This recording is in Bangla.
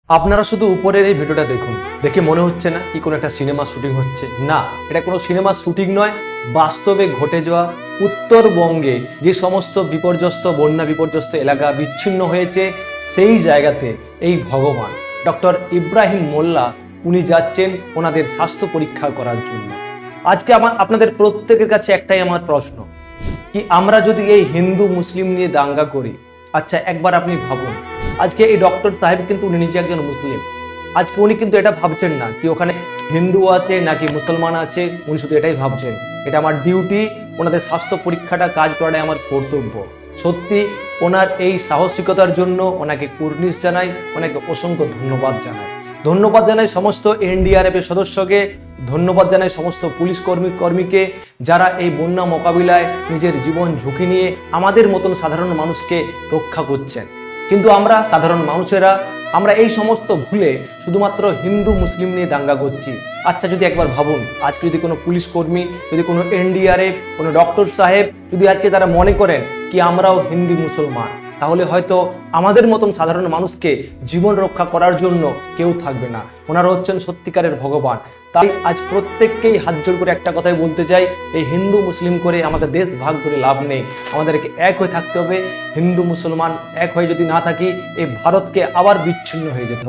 আপনারা শুধু উপরের এই ভিডিওটা দেখুন, দেখে মনে হচ্ছে না কি কোনো একটা সিনেমা শুটিং হচ্ছে। না, এটা কোনো সিনেমা শুটিং নয়, বাস্তবে ঘটে যাওয়া উত্তরবঙ্গে যে সমস্ত বিপর্যস্ত বন্যা বিপর্যস্ত এলাকা বিচ্ছিন্ন হয়েছে, সেই জায়গাতে এই ভগবান ডক্টর ইব্রাহিম মোল্লা উনি যাচ্ছেন ওনাদের স্বাস্থ্য পরীক্ষা করার জন্য। আজকে আপনাদের প্রত্যেকের কাছে একটাই আমার প্রশ্ন, কি আমরা যদি এই হিন্দু মুসলিম নিয়ে দাঙ্গা করি, আচ্ছা একবার আপনি ভাবুন, আজকে এই ডক্টর সাহেব কিন্তু উনি নিজে একজন মুসলিম। আজকে উনি কিন্তু এটা ভাবছেন না কি ওখানে হিন্দু আছে নাকি মুসলমান আছে, উনি শুধু এটাই ভাবছেন এটা আমার ডিউটি, ওনাদের স্বাস্থ্য পরীক্ষাটা কাজ করাটাই আমার কর্তব্য। সত্যি ওনার এই সাহসিকতার জন্য ওনাকে কুর্নিশ জানাই, ওনাকে অসংখ্য ধন্যবাদ জানাই। ধন্যবাদ জানাই সমস্ত এনডিআরএফ এর সদস্যকে, ধন্যবাদ জানাই সমস্ত পুলিশ কর্মীকে যারা এই বন্যা মোকাবিলায় নিজের জীবন ঝুঁকি নিয়ে আমাদের মতন সাধারণ মানুষকে রক্ষা করছেন। কিন্তু আমরা সাধারণ মানুষেরা আমরা এই সমস্ত ভুলে শুধুমাত্র হিন্দু মুসলিম নিয়ে দাঙ্গা করছি। আচ্ছা যদি একবার ভাবুন, আজকে যদি কোনো পুলিশ কর্মী, যদি কোনো এনডিআরএফ, কোনো ডক্টর সাহেব যদি আজকে তারা মনে করেন কি আমরাও হিন্দু মুসলমান, তাহলে হয়তো আমাদের মতন সাধারণ মানুষকে জীবন রক্ষা করার জন্য কেউ থাকবে না। ওনারা হচ্ছেন সত্যিকারের ভগবান। তাই আজ প্রত্যেককেই হাত জোড় করে একটা কথাই বলতে চাই, এই হিন্দু মুসলিম করে আমাদের দেশ ভাগ করে লাভ নেই, আমাদেরকে এক হয়ে থাকতে হবে। হিন্দু মুসলমান এক হয়ে যদি না থাকি, এই ভারতকে আবার বিচ্ছিন্ন হয়ে যেতে হবে।